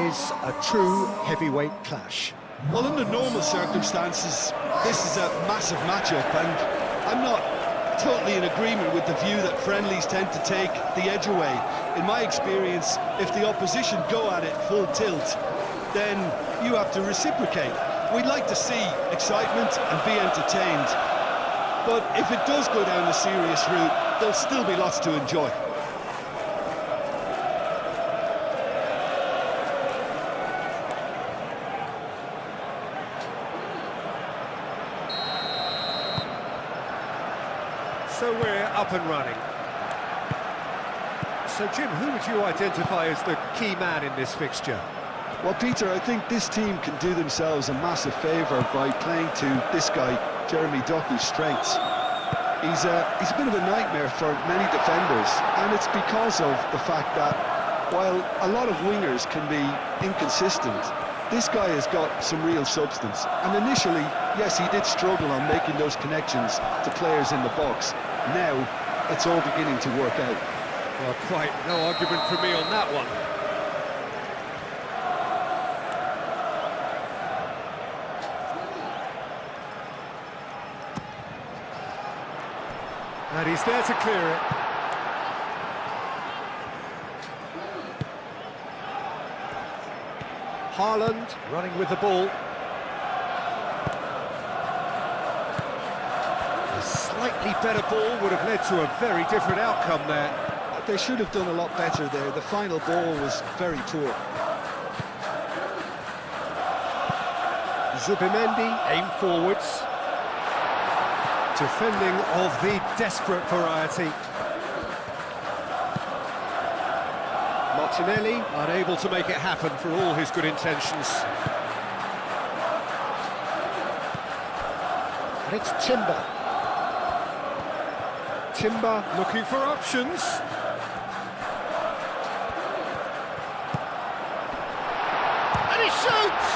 is a true heavyweight clash. Well, under normal circumstances, this is a massive matchup, and I'm not totally in agreement with the view that friendlies tend to take the edge away. In my experience, if the opposition go at it full tilt, then you have to reciprocate. We'd like to see excitement and be entertained, but if it does go down a serious route, there'll still be lots to enjoy. So we're up and running. So Jim, who would you identify as the key man in this fixture? Well, Peter, I think this team can do themselves a massive favour by playing to this guy, Jeremy Doku's strengths. He's a bit of a nightmare for many defenders, and it's because of the fact that while a lot of wingers can be inconsistent, this guy has got some real substance. And initially, yes, he did struggle on making those connections to players in the box. Now, it's all beginning to work out. Well, quite no argument for me on that one. And he's there to clear it. Haaland running with the ball. A slightly better ball would have led to a very different outcome there. They should have done a lot better there. The final ball was very poor. Zubimendi aim forwards. Defending of the desperate variety. Martinelli unable to make it happen for all his good intentions. And it's Timber. Timber looking for options. And he shoots!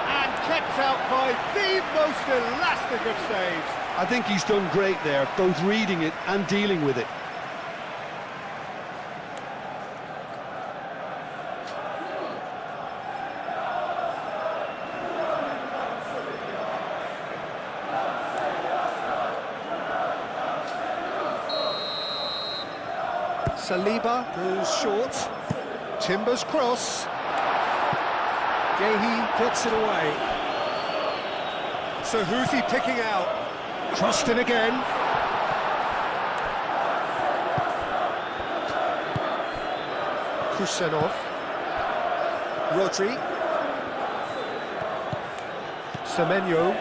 And kept out by the most elastic of saves. I think he's done great there, both reading it and dealing with it. Saliba goes short. Timber's cross. Gehi gets it away. So who's he picking out? Crossed in again. Kusenov. Rodri. Semenyo.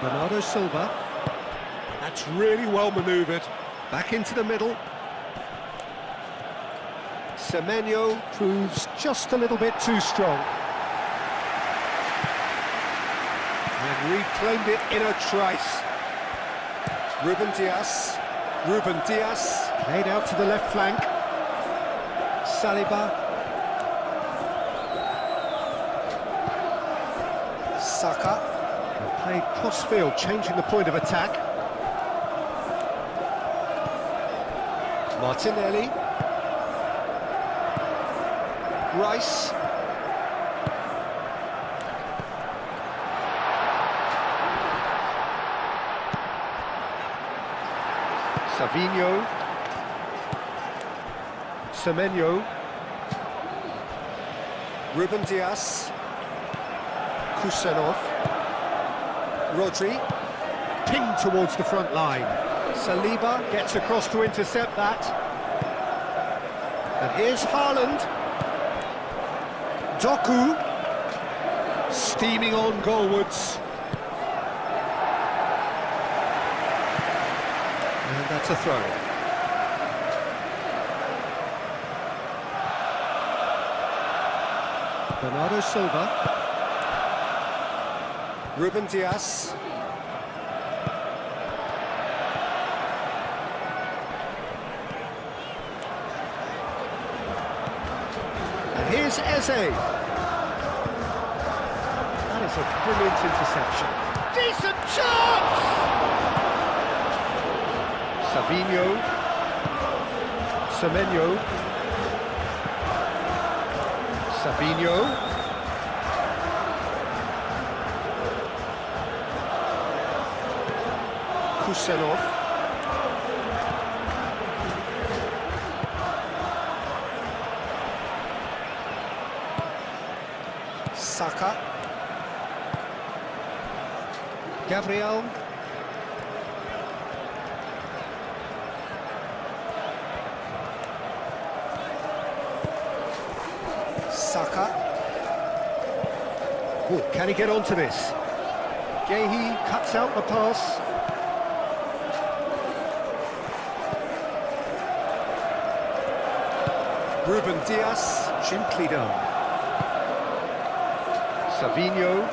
Bernardo Silva. That's really well manoeuvred. Back into the middle. Semenyo proves just a little bit too strong. And reclaimed it in a trice. Ruben Dias played out to the left flank. Saliba. Saka played cross-field, changing the point of attack. Martinelli. Rice. Savinho. Semenyo. Ruben Dias. Kusenov. Rodri. Pinged towards the front line. Saliba gets across to intercept that. And here's Haaland. Doku. Steaming on goalwards. And that's a throw. Bernardo Silva. Ruben Dias. And here's Eze. That is a brilliant interception. Decent chance! Savinho. Semenyo. Savinho. Kusenov. Saka. Gabriel. Saka. Oh, can he get onto this? Gehi cuts out the pass. Ruben Dias, gently done. Savinho.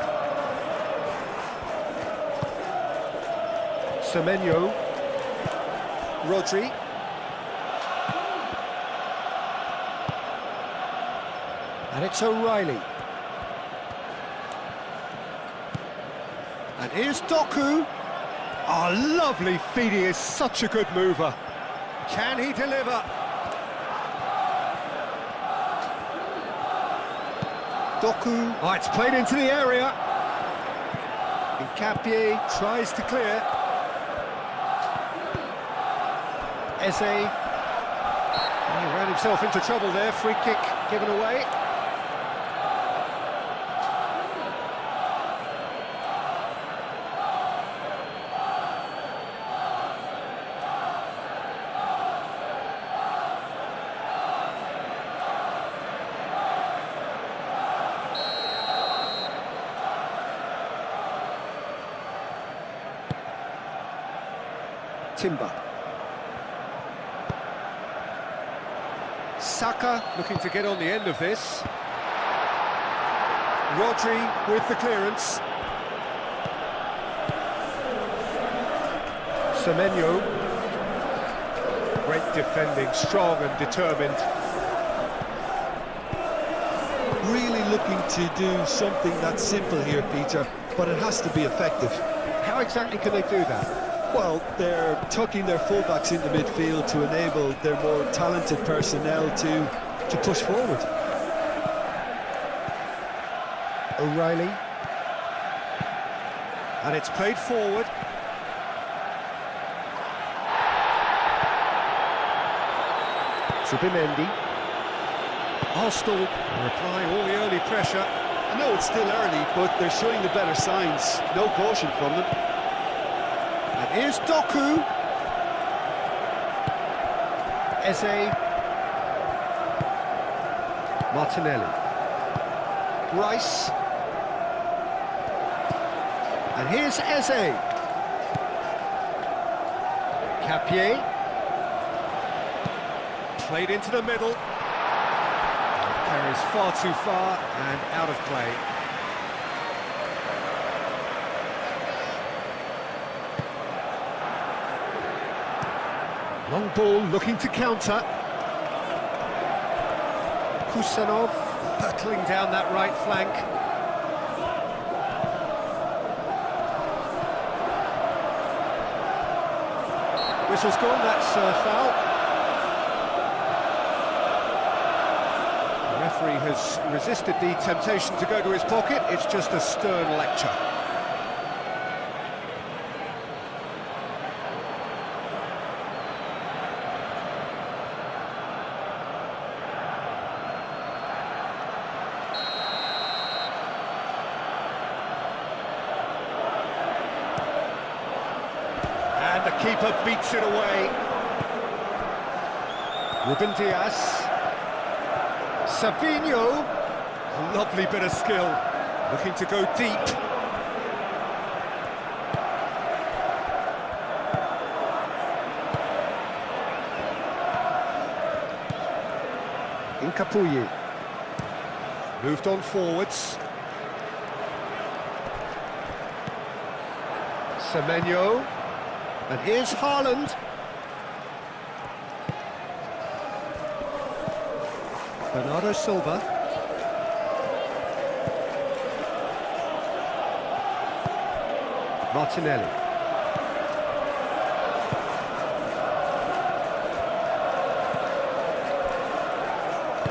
Semenyo. Rodri. And it's O'Reilly. And here's Doku. Oh, lovely feed, he is such a good mover. Can he deliver? Doku. Oh, it's played into the area. Nkapie tries to clear. Eze. He ran himself into trouble there, free kick given away. Timber. Saka looking to get on the end of this. Rodri with the clearance. Semenyo. Great defending, strong and determined. Really looking to do something that's simple here, Peter, but it has to be effective. How exactly can they do that? Well, they're tucking their fullbacks into midfield to enable their more talented personnel to push forward. O'Reilly. And it's played forward. Subimendi. Arsenal applying all the early pressure. I know it's still early, but they're showing the better signs. No caution from them. And here's Doku. Eze. Martinelli. Rice. And here's Eze. Capier. Played into the middle. Carries far too far and out of play. Long ball looking to counter. Kusenov hurtling down that right flank. Whistle's gone, that's foul. The referee has resisted the temptation to go to his pocket. It's just a stern lecture. And the keeper beats it away. Ruben Dias. Savinho. Lovely bit of skill. Looking to go deep. Nkapie. Moved on forwards. Semenyo. And here's Haaland. Bernardo Silva. Martinelli.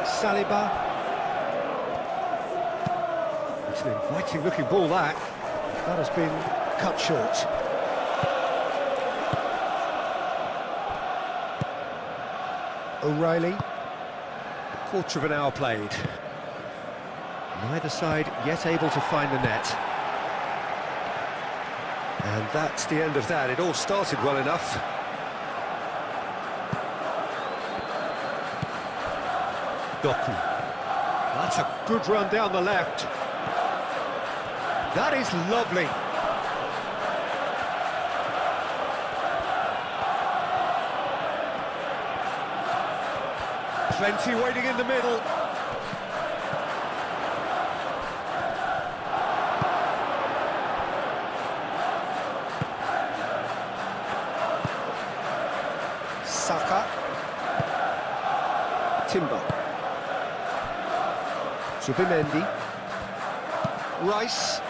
Saliba. It's an inviting-looking ball, that. That has been cut short. O'Reilly. Quarter of an hour played. Neither side yet able to find the net. And that's the end of that. It all started well enough. Doku. That's a good run down the left. That is lovely. Plenty waiting in the middle. Saka. Timber. Zubimendi. Rice.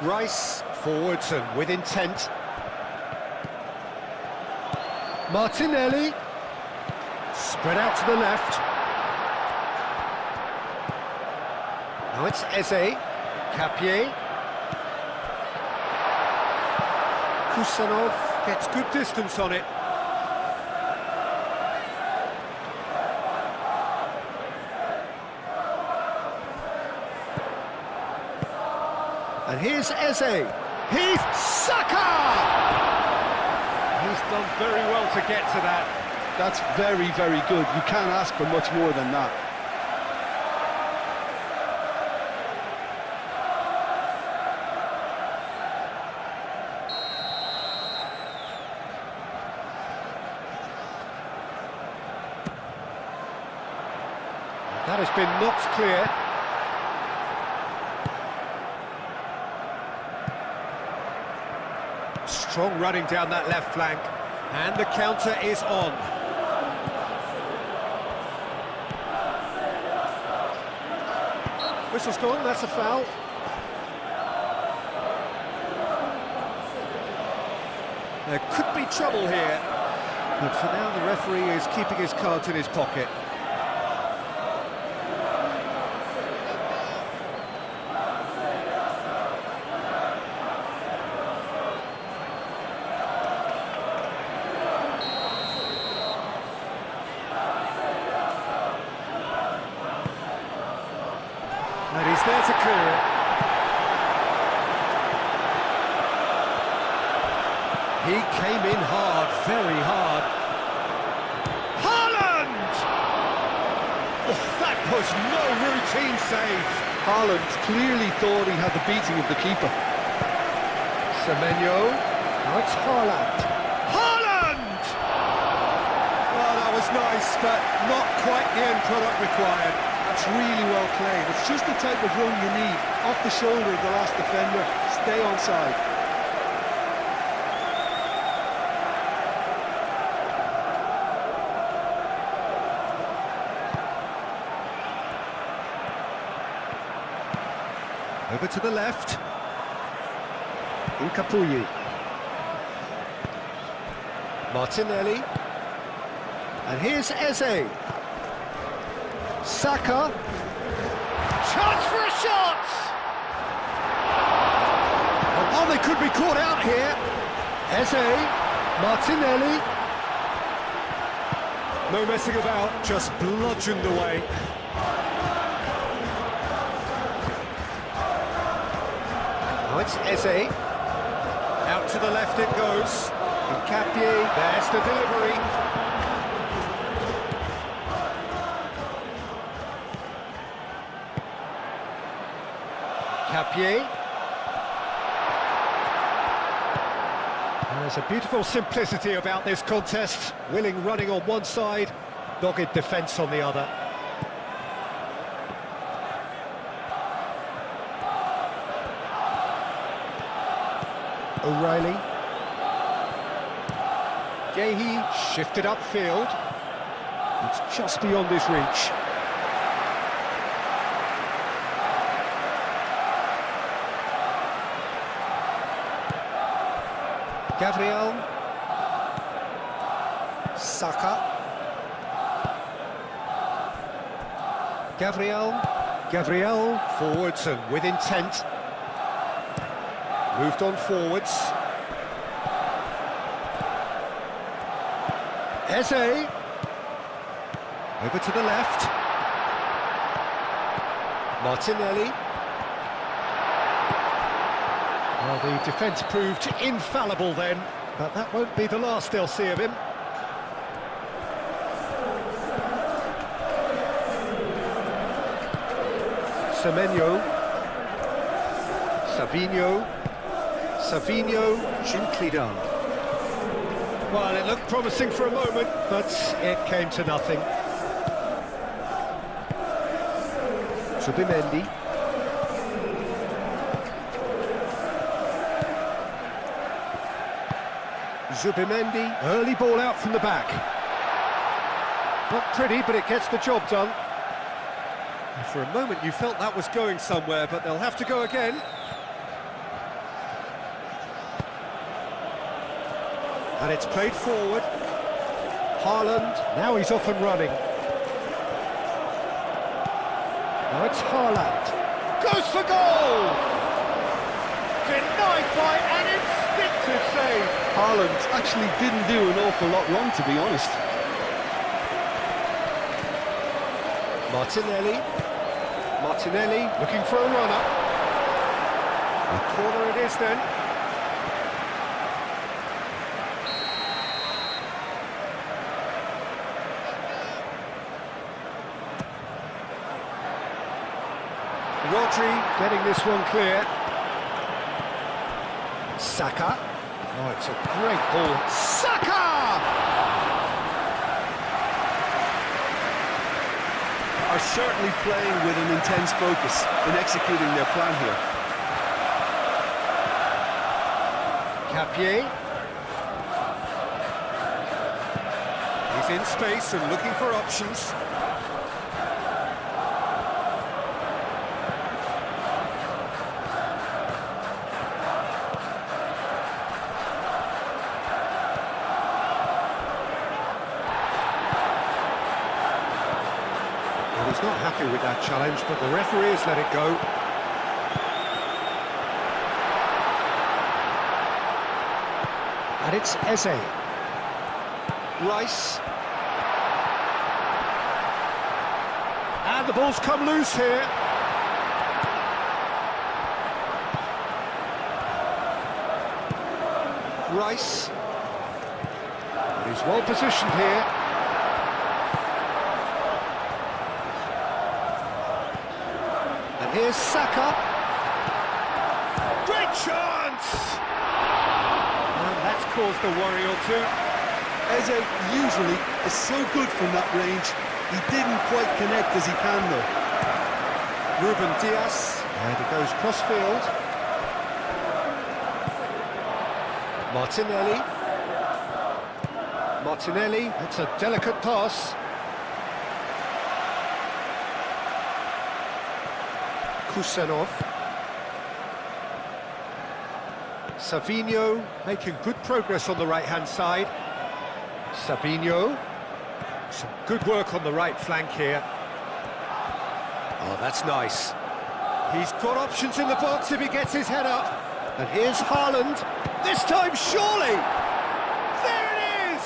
Rice forwards and with intent. Martinelli. Spread out to the left. Now it's Eze. Capier. Kusanov gets good distance on it. And here's Eze. He's Saka! He's done very well to get to that. That's very, very good. You can't ask for much more than that. That has been knocked clear. Strong running down that left flank. And the counter is on. Whistle's gone, that's a foul. There could be trouble here. But for now, the referee is keeping his cards in his pocket. And he's there to clear it. He came in hard, very hard. Haaland! Oh, that was no routine save. Haaland clearly thought he had the beating of the keeper. Semenyo. Now it's Haaland. Haaland! Well, that was nice, but not quite the end product required. That's really well played. It's just the type of run you need. Off the shoulder of the last defender, stay onside. Over to the left. Nkapuyi. Martinelli. And here's Eze. Saka. Chance for a shot! Oh, they could be caught out here. Eze. Martinelli. No messing about, just bludgeoned away. Now it's Eze. Out to the left it goes. And Capier, there's the delivery. Capier. There's a beautiful simplicity about this contest. Willing running on one side, dogged defence on the other. O'Reilly. Gehi shifted upfield. It's just beyond his reach. Gabriel. Saka. Gabriel. Gabriel forwards and with intent. Moved on forwards. Eze. Over to the left. Martinelli. Well, the defence proved infallible then, but that won't be the last they'll see of him. Semenyo. Savinho, gently done. Well, it looked promising for a moment, but it came to nothing. Zubimendi. Zubimendi, early ball out from the back. Not pretty, but it gets the job done. For a moment you felt that was going somewhere, but they'll have to go again. And it's played forward. Haaland, now he's off and running. Now it's Haaland. Goes for goal! Denied by an instinctive save. Haaland actually didn't do an awful lot wrong, to be honest. Martinelli looking for a runner. A corner it is then. Rodri getting this one clear. Saka. Oh, it's a great ball. Saka! Are certainly playing with an intense focus in executing their plan here. Capier. He's in space and looking for options. He's not happy with that challenge, but the referee has let it go. And it's Eze. Rice. And the ball's come loose here. Rice. And he's well positioned here. Here's Saka. Great chance! And that's caused a worry or two. Eze usually is so good from that range. He didn't quite connect as he can, though. Ruben Dias. And it goes cross-field. Martinelli. That's a delicate pass. Kusanov. Savinho making good progress on the right-hand side. Savinho. Some good work on the right flank here. Oh, that's nice. He's got options in the box if he gets his head up. And here's Haaland. This time, surely! There it is!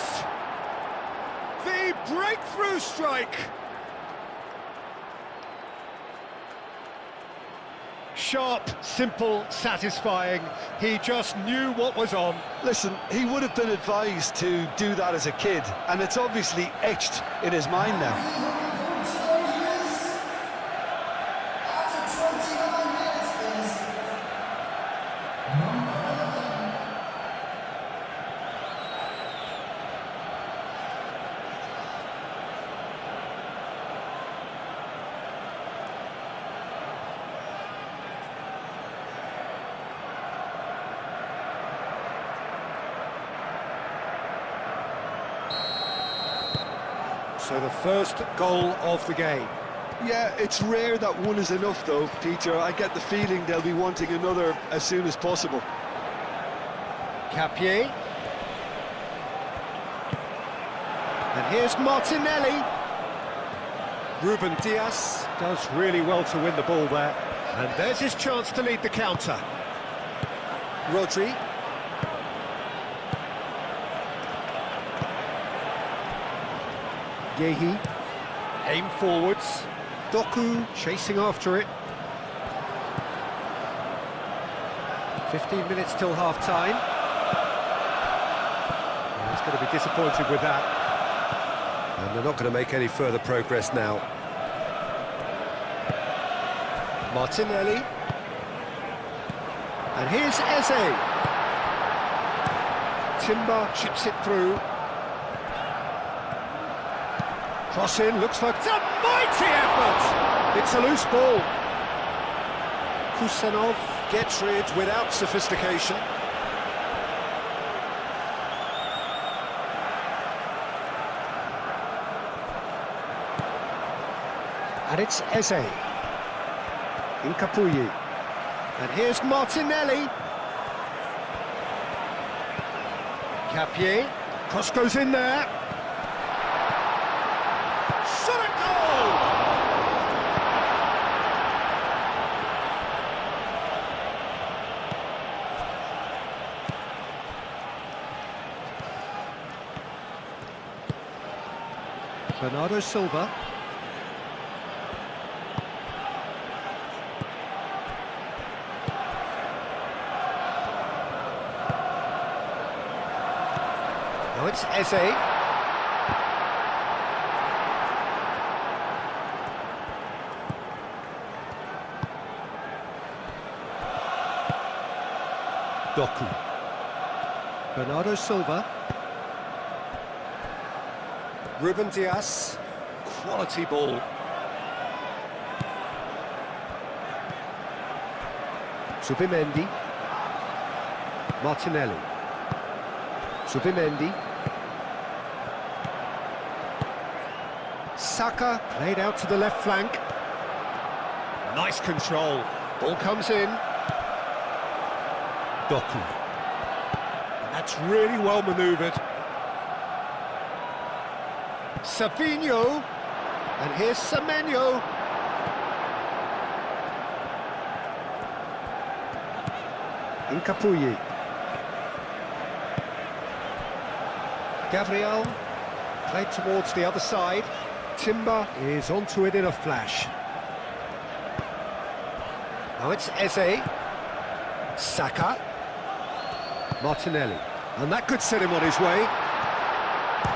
The breakthrough strike! Sharp, simple, satisfying. He just knew what was on. Listen, he would have been advised to do that as a kid, and it's obviously etched in his mind now. So the first goal of the game. Yeah, it's rare that one is enough though, Peter. I get the feeling they'll be wanting another as soon as possible. Capier. And here's Martinelli. Ruben Dias does really well to win the ball there. And there's his chance to lead the counter. Rodri. Yehi. Aim forwards. Doku chasing after it. 15 minutes till half-time. He's going to be disappointed with that. And they're not going to make any further progress now. Martinelli. And here's Eze. Timber chips it through. Cross in, looks like it's a mighty effort! It's a loose ball. Kusanov gets rid without sophistication. And it's Eze. Incapuyi. And here's Martinelli. Capier. Cross goes in there. Shot a goal! Bernardo Silva. Now it's Eze. Doku. Bernardo Silva. Ruben Dias. Quality ball. Subimendi. Martinelli. Subimendi. Saka played out to the left flank. Nice control. Ball comes in. Doku. And that's really well manoeuvred. Savinho. And here's Semenyo. Incapuyi. Gabriel played towards the other side. Timber is onto it in a flash. Now it's Eze. Saka. Martinelli. And that could set him on his way.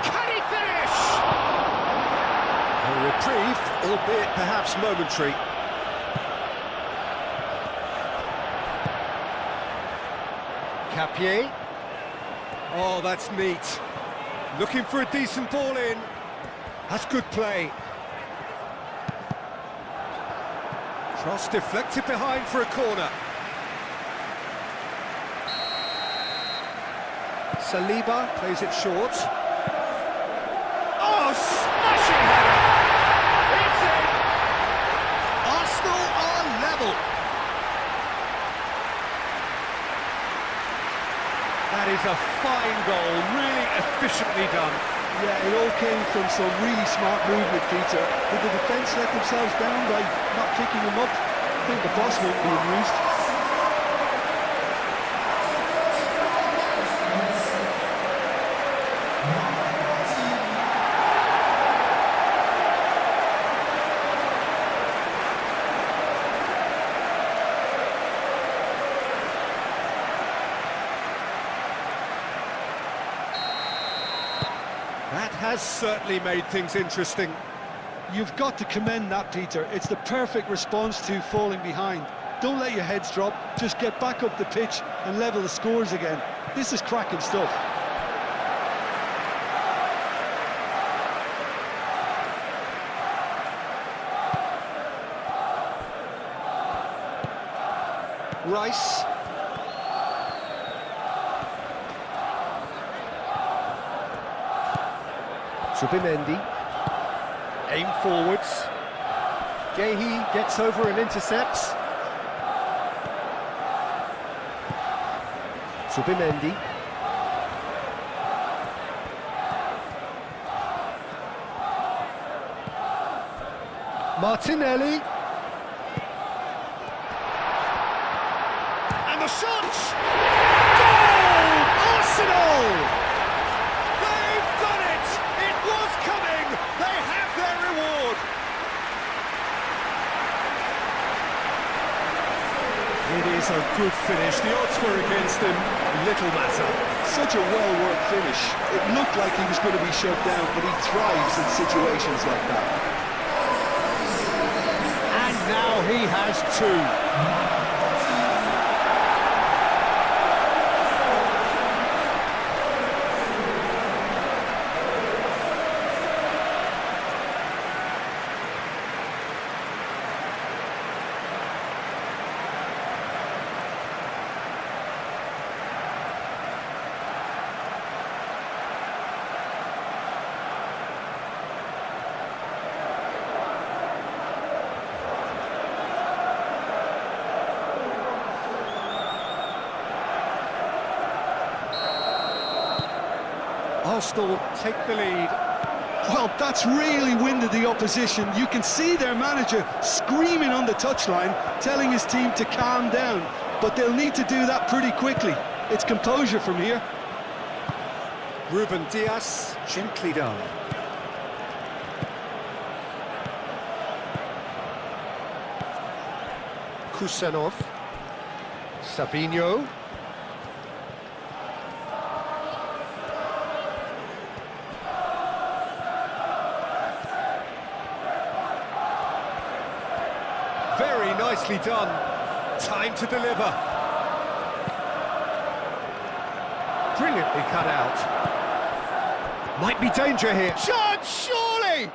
Can he finish? A reprieve, albeit perhaps momentary. Capier. Oh, that's neat. Looking for a decent ball in. That's good play. Cross deflected behind for a corner. Saliba plays it short. Oh, smashing header! It's in! Arsenal are level. That is a fine goal, really efficiently done. Yeah, it all came from some really smart movement, Peter. Did the defence let themselves down by not picking him up? I think the boss won't be amused. That has certainly made things interesting. You've got to commend that, Peter. It's the perfect response to falling behind. Don't let your heads drop, just get back up the pitch and level the scores again. This is cracking stuff. Rice. Subimendi. Aim forwards. Yehi gets over and intercepts. Subimendi. Martinelli. And the shot! Goal! Arsenal! They've done it! It was coming! They have their reward! It is a good finish. The odds were against him. Little matter. Such a well-worked finish. It looked like he was going to be shut down, but he thrives in situations like that. And now he has two. Arsenal take the lead. Well, that's really winded the opposition. You can see their manager screaming on the touchline, telling his team to calm down. But they'll need to do that pretty quickly. It's composure from here. Ruben Dias, gently done. Kusanov. Savinho. Very nicely done. Time to deliver. Brilliantly cut out. Might be danger here. Shot, surely!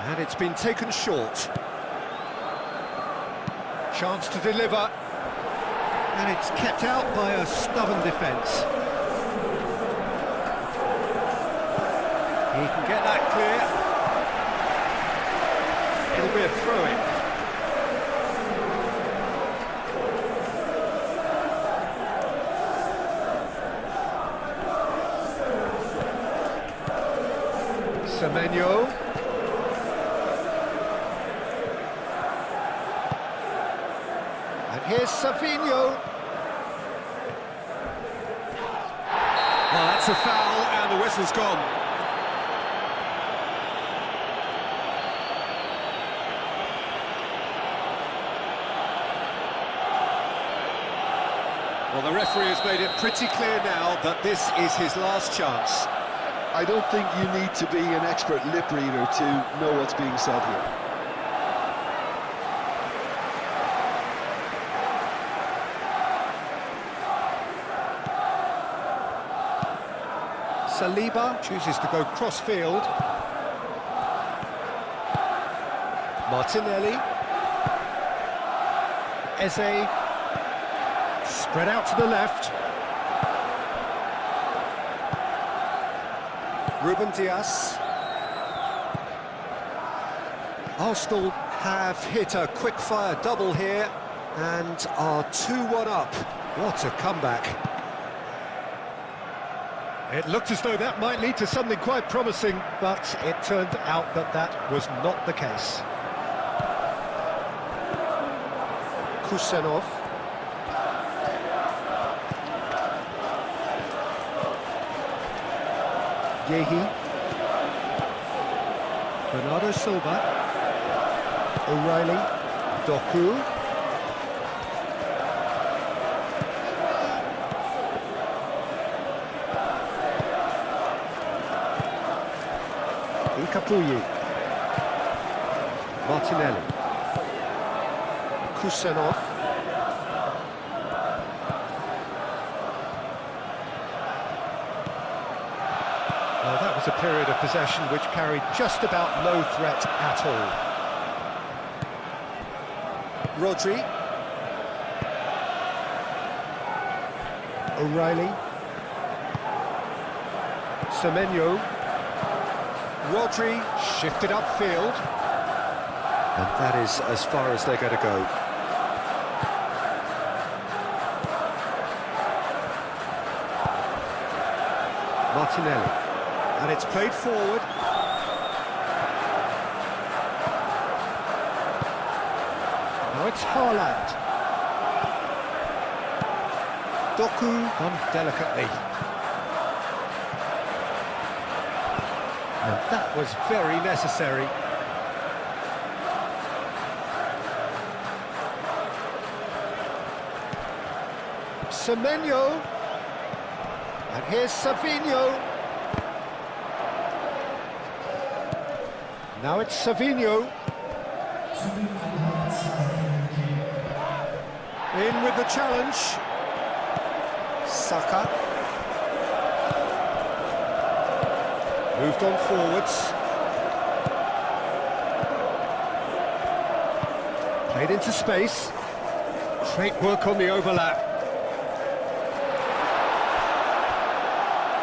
And it's been taken short. Chance to deliver. And it's kept out by a stubborn defence. He can get that clear. It'll be a throw-in. Semenyo. And here's Savinho. Well, that's a foul, and the whistle's gone. Well, the referee has made it pretty clear now that this is his last chance. I don't think you need to be an expert lip reader to know what's being said here. Saliba chooses to go cross-field. Martinelli. Eze. Spread out to the left. Ruben Dias. Arsenal have hit a quick-fire double here and are 2-1 up. What a comeback. It looked as though that might lead to something quite promising, but it turned out that that was not the case. Kusanov. Yehi. Bernardo Silva. O'Reilly. Doku. Kapuyi. Martinelli. Kusanov. Well, that was a period of possession which carried just about no threat at all. Rodri. O'Reilly. Semenyo. Rodri shifted upfield. And that is as far as they're going to go. Martinelli. And it's played forward. Now it's Haaland. Doku on delicately. And that was very necessary. Semenyo. And here's Savinho. Now it's Savinho. In with the challenge. Saka. Moved on forwards. Played into space. Great work on the overlap.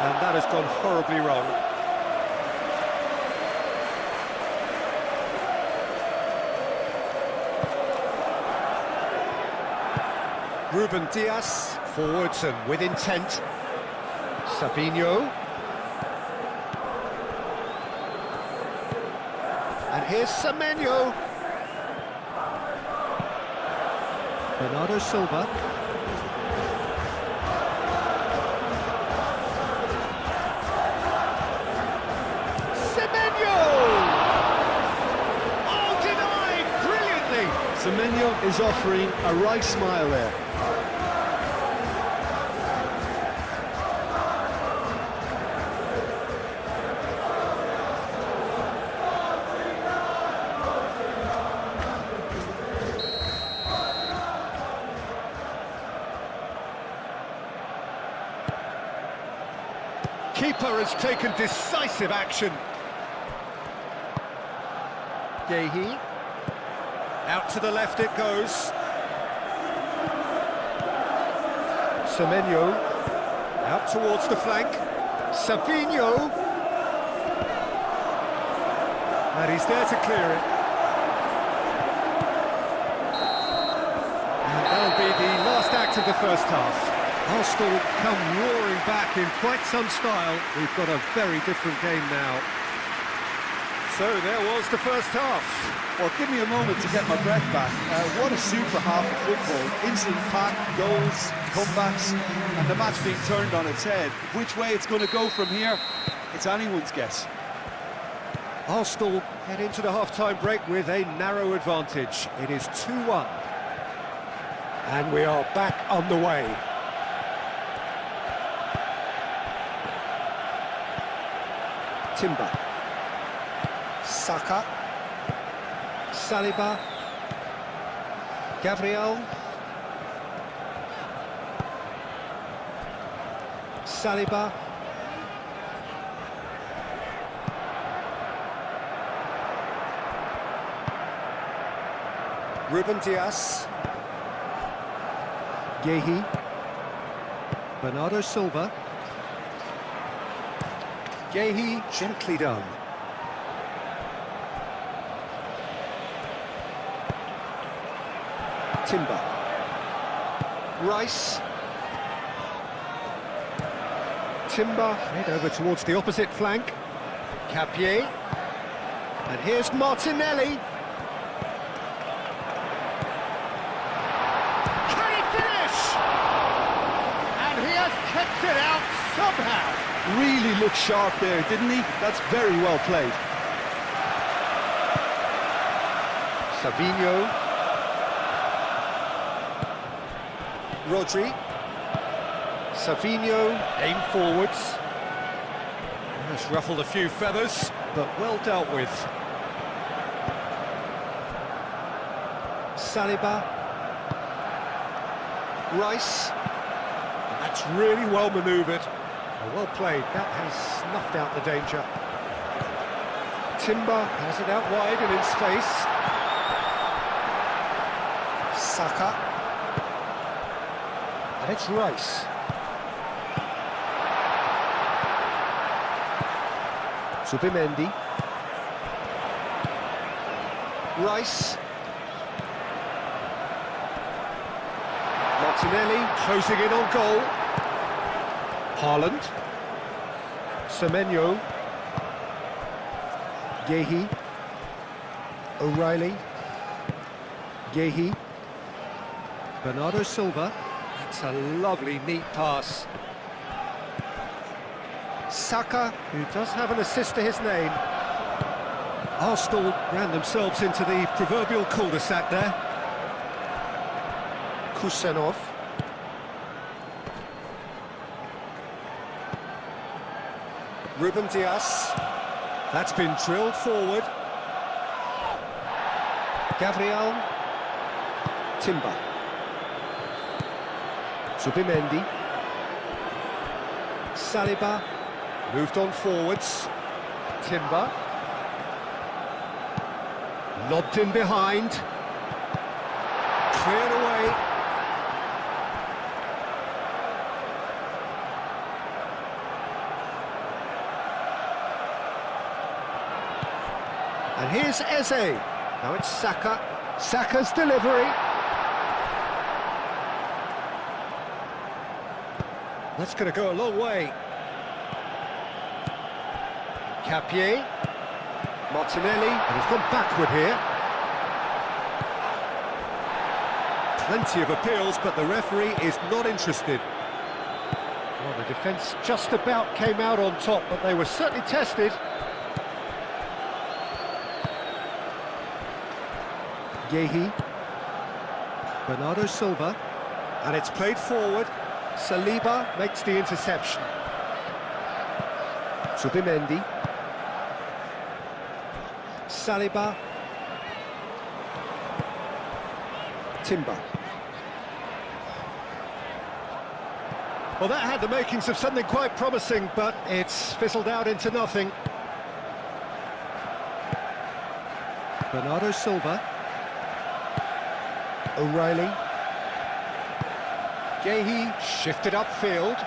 And that has gone horribly wrong. Ruben Dias, forwards and with intent. Savinho. And here's Semenyo. Bernardo Silva. Semenyo is offering a right smile there. Keeper has taken decisive action. Gehi. Out to the left it goes. Semenyo. Out towards the flank. Savinho. And he's there to clear it. And that'll be the last act of the first half. Arsenal come roaring back in quite some style. We've got a very different game now. So there was the first half. Well, give me a moment to get my breath back. What a super half of football. Instant pack, goals, comebacks, and the match being turned on its head. Which way it's going to go from here, it's anyone's guess. Arsenal head into the half-time break with a narrow advantage. It is 2-1. And we are back on the way. Timber. Saka. Saliba. Gabriel. Saliba. Ruben Dias. Gehi. Bernardo Silva. Gehi, gently done. Timber. Rice. Timber, head over towards the opposite flank. Capier. And here's Martinelli. Can he finish? And he has kept it out somehow. Really looked sharp there, didn't he? That's very well played. Savinho. Rodri. Savinho, aim forwards. Has ruffled a few feathers, but well dealt with. Saliba. Rice. And that's really well manoeuvred. Well played, that has snuffed out the danger. Timber has it out wide and in space. Saka. And it's Rice. Zubimendi. Rice. Martinelli closing in on goal. Haaland. Semenyo. Gehi. O'Reilly. Gehi. Bernardo Silva. That's a lovely, neat pass. Saka, who does have an assist to his name. Arsenal ran themselves into the proverbial cul-de-sac there. Kusenov. Ruben Dias. That's been drilled forward. Gabriel. Timber. Zubimendi. Saliba. Moved on forwards. Timber. Lobbed in behind. Cleared away. And here's Eze. Now it's Saka. Saka's delivery. That's going to go a long way. Capier. Martinelli. And he's gone backward here. Plenty of appeals, but the referee is not interested. Well, the defence just about came out on top, but they were certainly tested. Gehi. Bernardo Silva. And it's played forward. Saliba makes the interception. Zubimendi. Saliba. Timber. Well, that had the makings of something quite promising, but it's fizzled out into nothing. Bernardo Silva. O'Reilly. Gehi shifted upfield.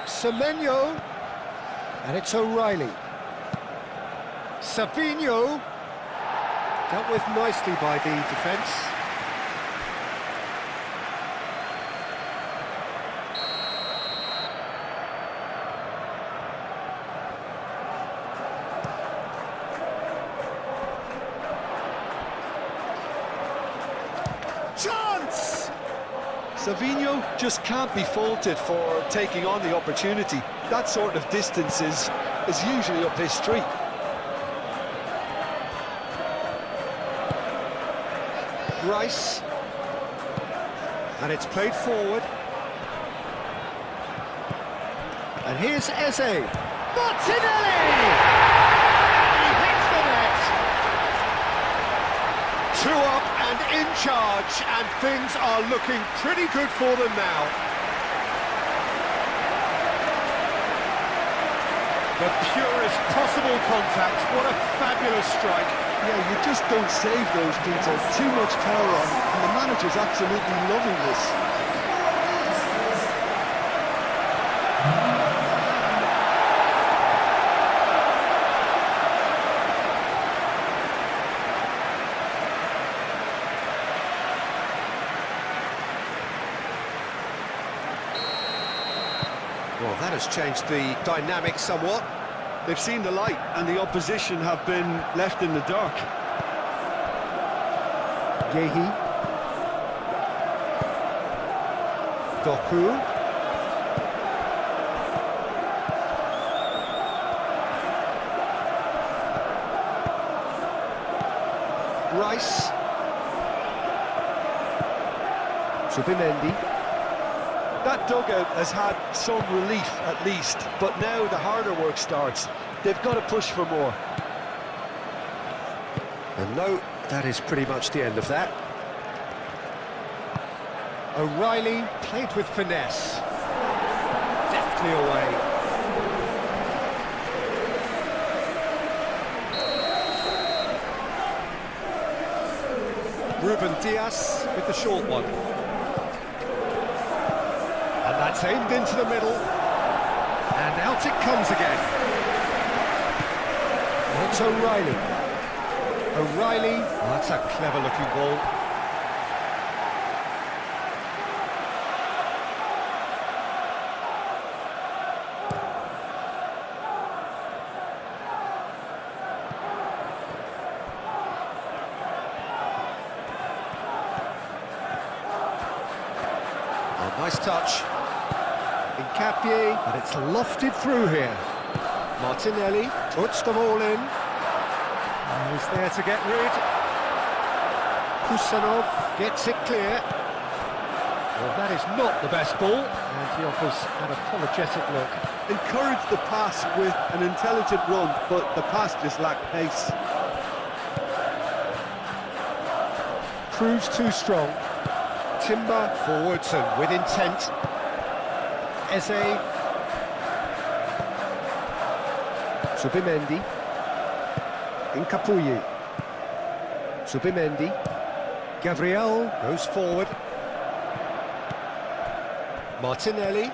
Semenyo. And it's O'Reilly. Savinho. Dealt with nicely by the defence. Chance! Savinho just can't be faulted for taking on the opportunity. That sort of distance is usually up his street. Rice. And it's played forward. And here's Eze. Martinelli! He hits the net! 2 up and in charge, and things are looking pretty good for them now. The purest possible contact. What a fabulous strike. Yeah, you just don't save those, Peter. Too much power on, and the manager's absolutely loving this. Well, that has changed the dynamic somewhat. They've seen the light, and the opposition have been left in the dark. Gehi. Doku. Rice. Zubimendi. That dugout has had some relief at least, but now the harder work starts. They've got to push for more. And no, that is pretty much the end of that. O'Reilly played with finesse. Deftly away. Ruben Dias with the short one. And that's aimed into the middle. And out it comes again. It's O'Reilly. O'Reilly, oh, that's a clever-looking ball. Oh, nice touch. Incapie, but it's lofted through here. Martinelli puts them all in. He's there to get rid. Kusanov gets it clear. Well, that is not the best ball, and he offers an apologetic look. Encouraged the pass with an intelligent run, but the pass just lacked pace. Proves too strong. Timber forwards and with intent. Eze. Subimendi. Incapuyi. Subimendi. Gabriel goes forward. Martinelli.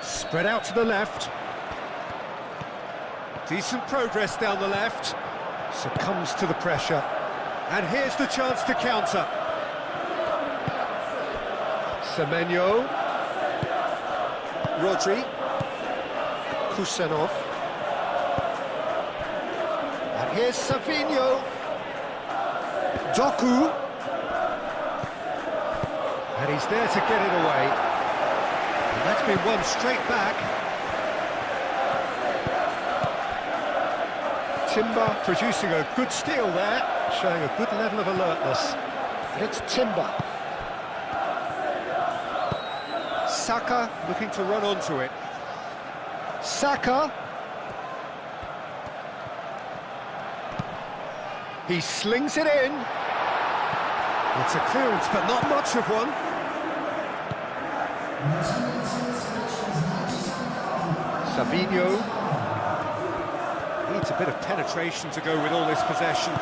Spread out to the left. Decent progress down the left. Succumbs to the pressure. And here's the chance to counter. Semenyo. Rodri. Kusanov. And here's Savinho. Doku. And he's there to get it away. And that's been won straight back. Timber producing a good steal there, showing a good level of alertness. And it's Timber. Saka looking to run onto it. Saka. He slings it in. It's a clearance, but not much of one. Savinho. Needs a bit of penetration to go with all this possession.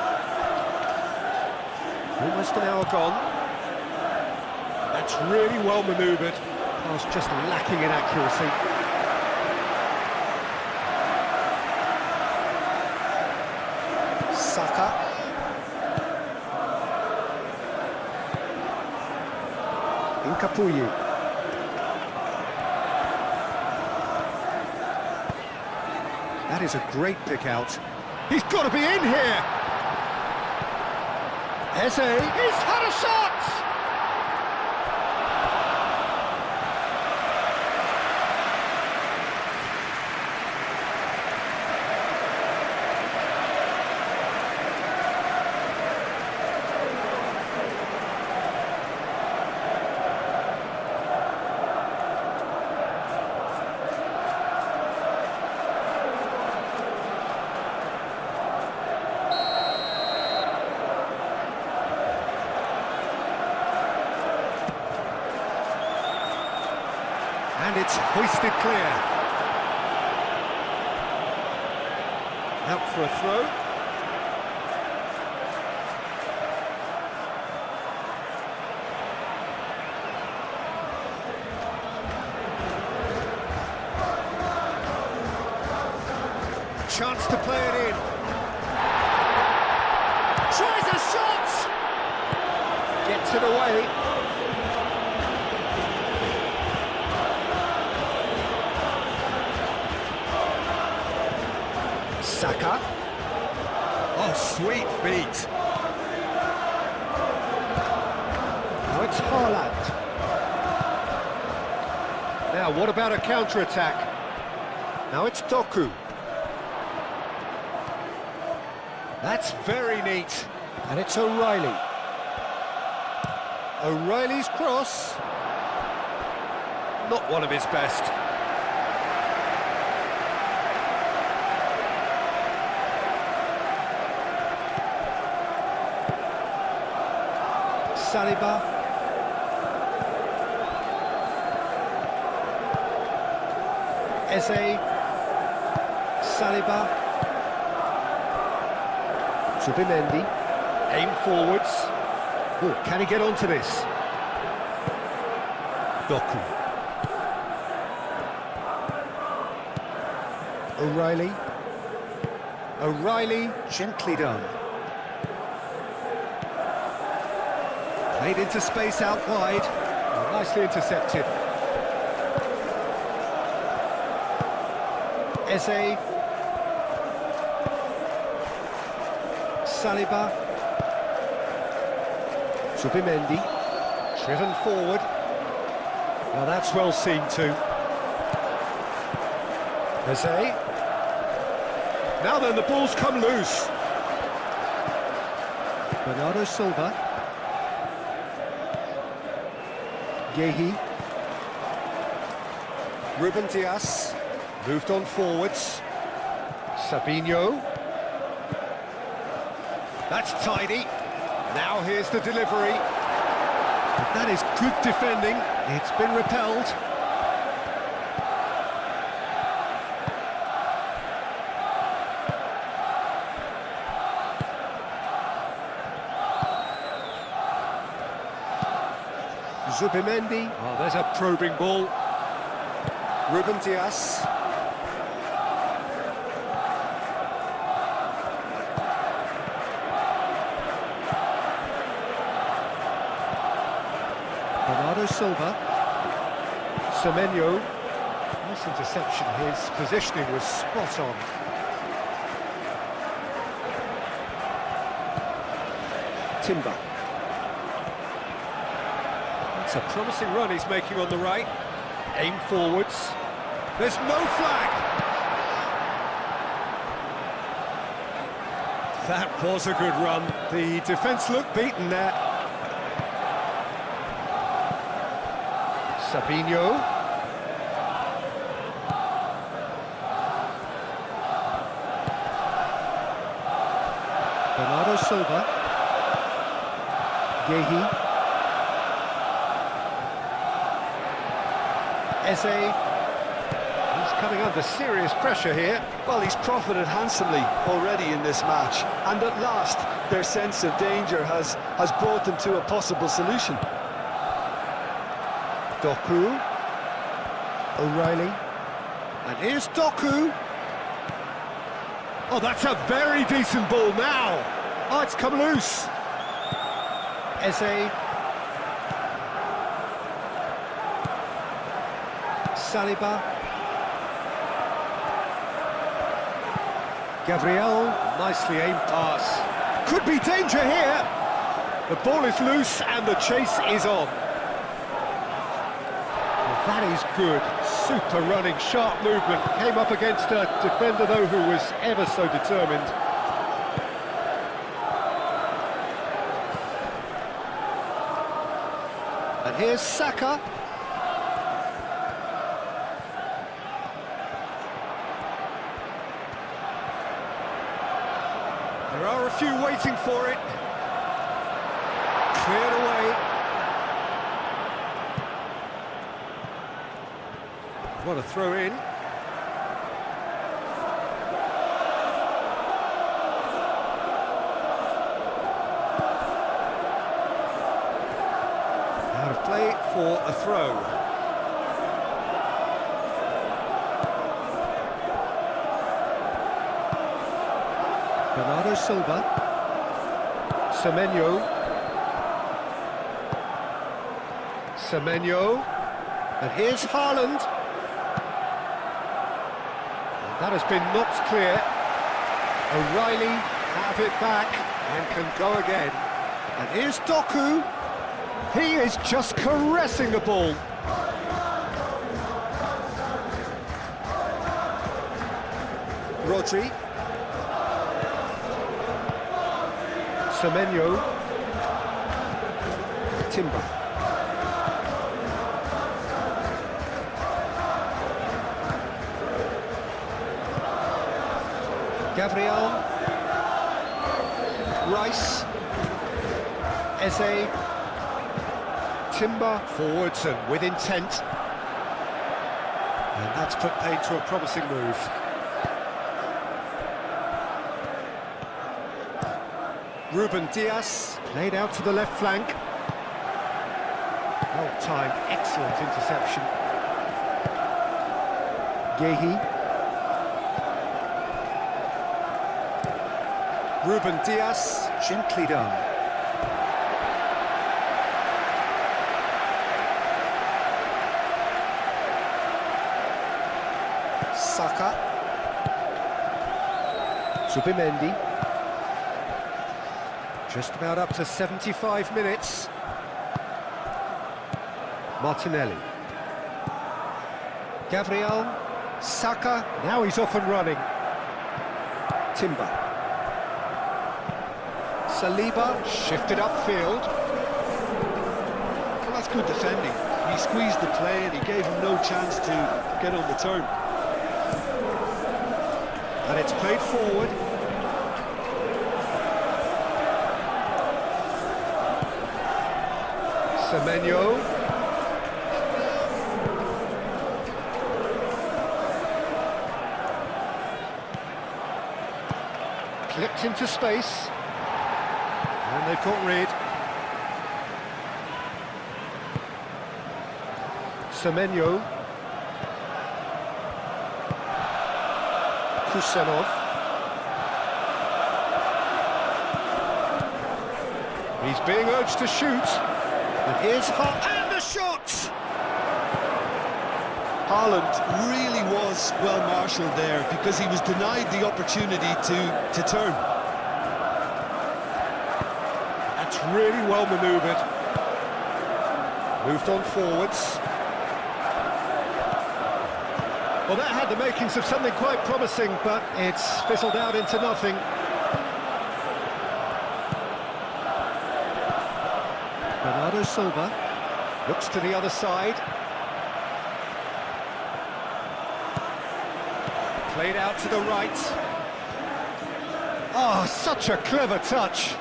Almost an hour gone. That's really well manoeuvred. Pass just lacking in accuracy. Saka. Incapuyi. That is a great pick out. He's got to be in here. Eze, he's had a shot! And it's hoisted clear. Out for a throw. Chance to play it in. Tries a shot! Gets it away. Saka. Oh, sweet feet. Now it's Haaland. Now, what about a counter-attack? Now it's Doku. That's very neat. And it's O'Reilly. O'Reilly's cross. Not one of his best. Saliba. Eze. Saliba. Subimendi. Aim forwards. Oh, can he get onto this? Doku. O'Reilly. O'Reilly, gently done. Played into space out wide. Nicely intercepted. Eze. Saliba. Zubimendi. Driven forward. Now that's well seen too. Eze. Now then, the ball's come loose. Bernardo Silva. Yehi. Ruben Dias. Moved on forwards. Sabinho. That's tidy. Now here's the delivery. That is good defending. It's been repelled. Zubimendi. Oh, there's a probing ball. Ruben Dias. Bernardo Silva. Semenyo. Nice interception. His positioning was spot on. Timber. It's a promising run he's making on the right. Aim forwards. There's no flag! That was a good run. The defence looked beaten there. Sabinho. Bernardo Silva. Yehi. Eze, he's coming under serious pressure here. Well, he's profited handsomely already in this match, and at last their sense of danger has brought them to a possible solution. Doku. O'Reilly. And here's Doku. Oh, that's a very decent ball now. Oh, it's come loose. Eze. Saliba. Gabriel, nicely aimed pass. Could be danger here. The ball is loose and the chase is on. Well, that is good. Super running, sharp movement. Came up against a defender, though, who was ever so determined. And here's Saka. There are a few waiting for it. Cleared away. What a throw in. Out of play for a throw. Bernardo Silva. Semenyo. Semenyo. And here's Haaland. And that has been knocked clear. O'Reilly have it back and can go again. And here's Doku. He is just caressing the ball. Rodri. Semenyo. Timber. Gabriel. Rice. Eze. Timber. Forwards and with intent. And that's put paid to a promising move. Ruben Dias, played out to the left flank. Well-timed, excellent interception. Yehi. Ruben Dias, gently done. Saka. Zubimendi. Just about up to 75 minutes. Martinelli. Gabriel. Saka. Now he's off and running. Timber. Saliba. Shifted upfield. Well, that's good defending. He squeezed the play and he gave him no chance to get on the turn. And it's played forward. Semenyo. Clipped into space. And they've got rid. Semenyo. Kusenov. He's being urged to shoot. And here's and the shot! Haaland really was well marshalled there because he was denied the opportunity to turn. That's really well manoeuvred. Moved on forwards. Well, that had the makings of something quite promising, but it's fizzled out into nothing. Bernardo Silva looks to the other side. Played out to the right. Oh, such a clever touch.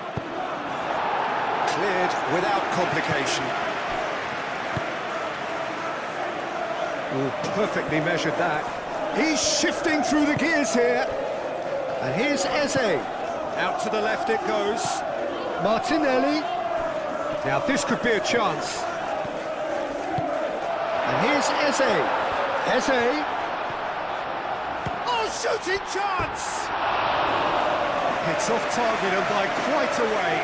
Cleared without complication. Oh, perfectly measured that. He's shifting through the gears here. And here's Eze. Out to the left it goes. Martinelli. Now this could be a chance. And here's Eze. Eze. Oh, shooting chance! It's off target and by quite a way.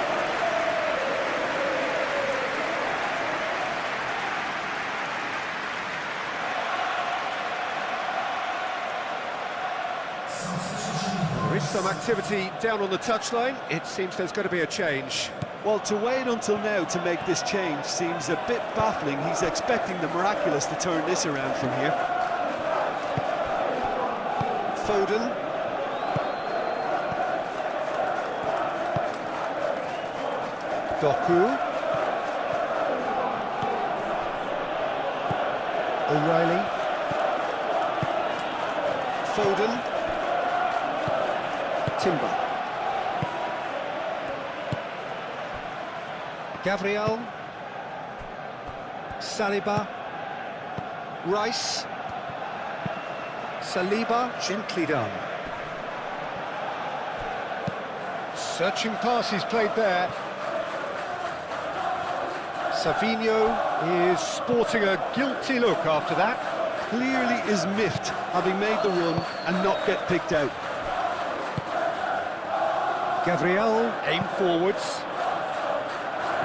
There is some activity down on the touchline. It seems there's going to be a change. Well, to wait until now to make this change seems a bit baffling. He's expecting the miraculous to turn this around from here. Foden. Doku. O'Reilly. Foden. Timber. Gabriel. Saliba. Rice. Saliba, gently done. Searching pass he's played there. Savinho is sporting a guilty look after that. Clearly is miffed, having made the run and not get picked out. Gabriel, aim forwards.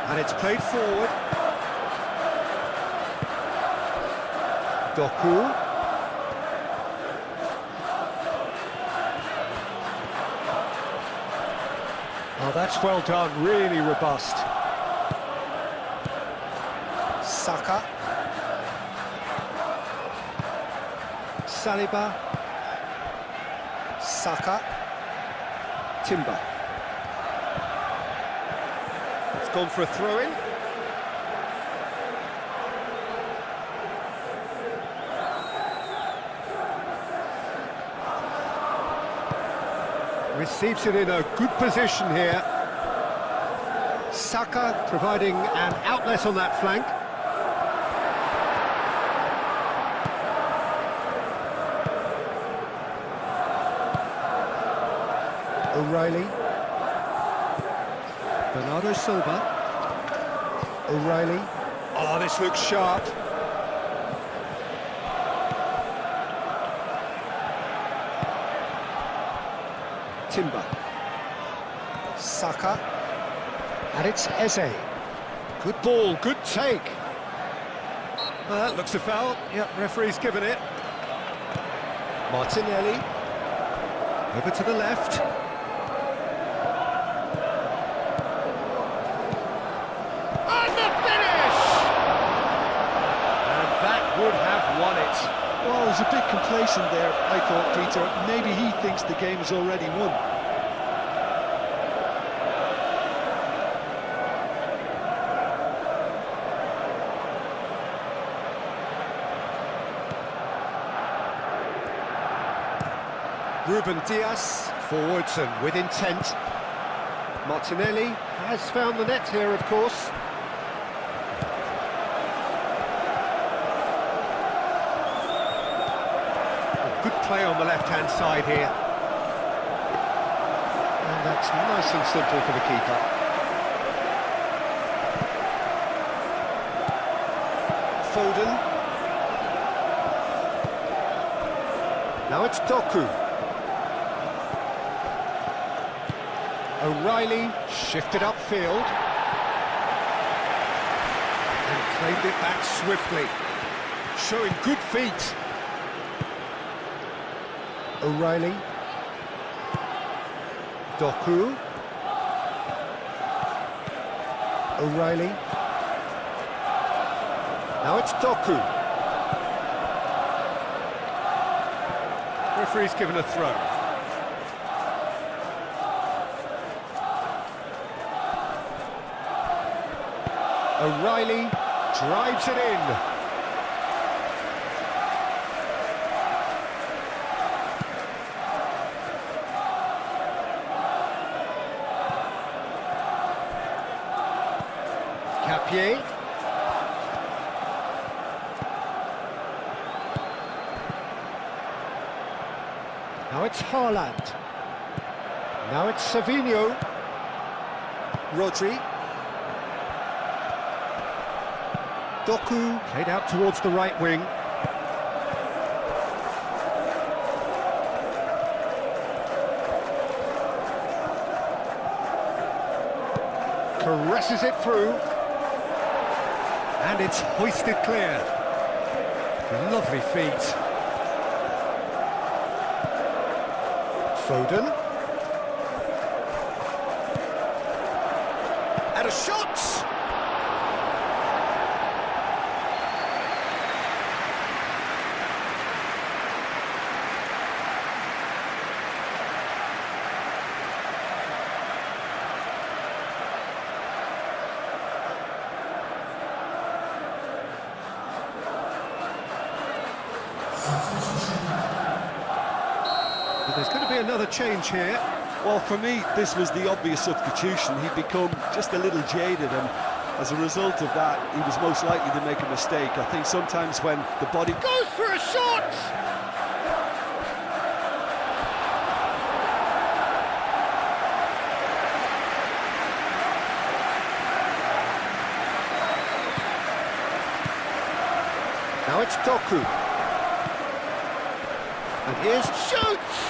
And it's played forward. Doku. Oh, that's well done, really robust. Saka. Saliba. Saka. Timber. It's gone for a throw-in. Receives it in a good position here. Saka providing an outlet on that flank. O'Reilly. Bernardo Silva. O'Reilly. Oh, this looks sharp. Timber. Saka. And it's Eze. Good ball, good take. That looks a foul. Yep, referee's given it. Martinelli. Over to the left. And the finish! And that would have won it. Well, he was a bit complacent there, I thought, Peter. Maybe he thinks the game is already won. Ruben Dias, forwards and with intent. Martinelli has found the net here, of course. Good play on the left-hand side here. And that's nice and simple for the keeper. Foden. Now it's Doku. O'Reilly shifted upfield. And claimed it back swiftly. Showing good feet. O'Reilly. Doku. O'Reilly. Now it's Doku. Referee's given a throw. O'Reilly drives it in. Capier. Now it's Haaland. Now it's Savinho. Rodri. Doku played out towards the right wing. Caresses it through. And it's hoisted clear. Lovely feet. Foden. And a shot! There's going to be another change here. Well, for me, this was the obvious substitution. He'd become just a little jaded, and as a result of that, he was most likely to make a mistake. I think sometimes when the body Goes for a shot! Now it's Doku. And here's shoots!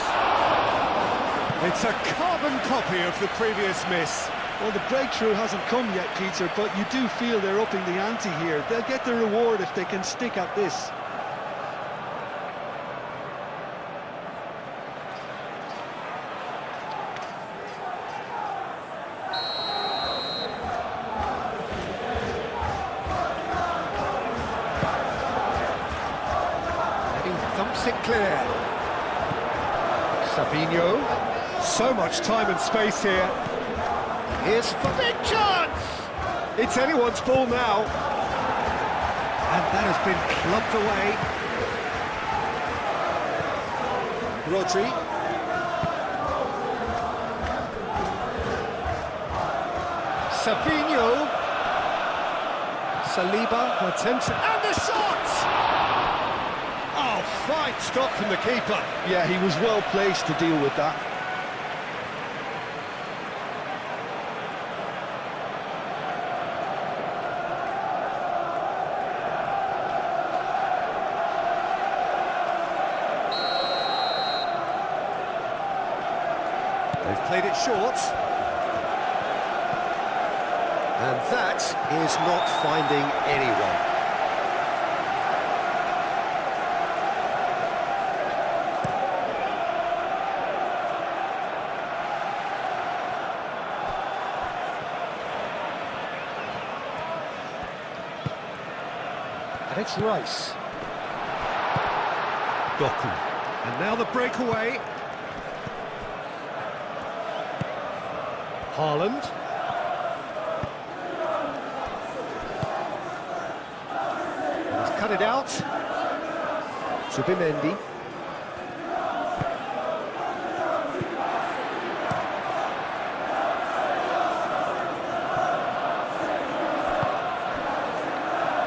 It's a carbon copy of the previous miss. Well, the breakthrough hasn't come yet, Peter, but you do feel they're upping the ante here. They'll get the reward if they can stick at this. And he thumps it clear. Savinho. So much time and space here. Here's for big chance! It's anyone's ball now. And that has been clubbed away. Rodri. Savinho. Saliba, attention, and the shot! Oh, fine stop from the keeper. Yeah, he was well placed to deal with that. They've played it short. And that is not finding anyone. And it's Rice. Doku. And now the breakaway. Haaland. He's cut it out. Subimendi.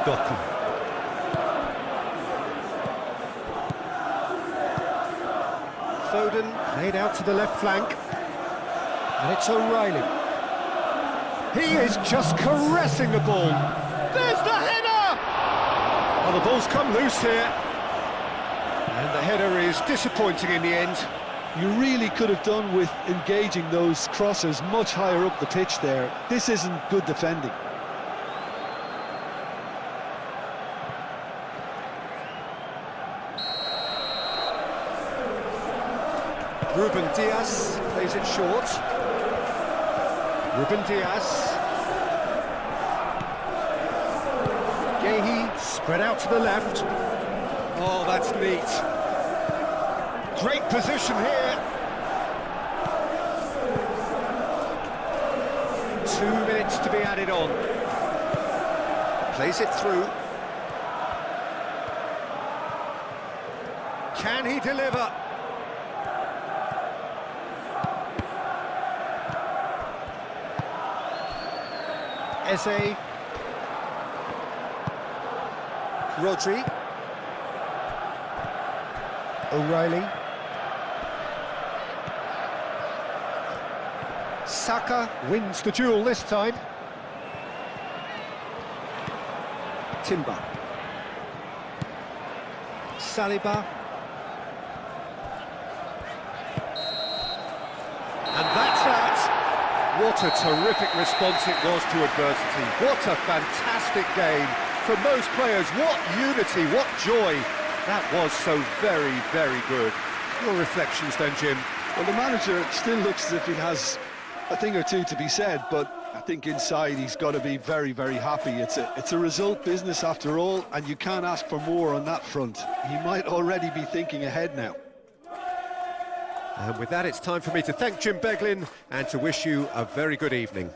Doku. Foden played out to the left flank. And it's O'Reilly. He is just caressing the ball. There's the header! Oh, the ball's come loose here. And the header is disappointing in the end. You really could have done with engaging those crosses much higher up the pitch there. This isn't good defending. Ruben Diaz plays it short. Ruben Diaz. Gehi spread out to the left. Oh, that's neat. Great position here. 2 minutes to be added on. Plays it through. Can he deliver? Eze. Rodri. O'Reilly. Saka wins the duel this time. Timber. Saliba. And that's that. What a terrific response it was to adversity. What a fantastic game. For most players, what unity, what joy. That was so very, very good. Your reflections then, Jim? Well, the manager still looks as if he has a thing or two to be said, but I think inside he's got to be very, very happy. It's a result business after all, and you can't ask for more on that front. He might already be thinking ahead now. And with that, it's time for me to thank Jim Beglin and to wish you a very good evening.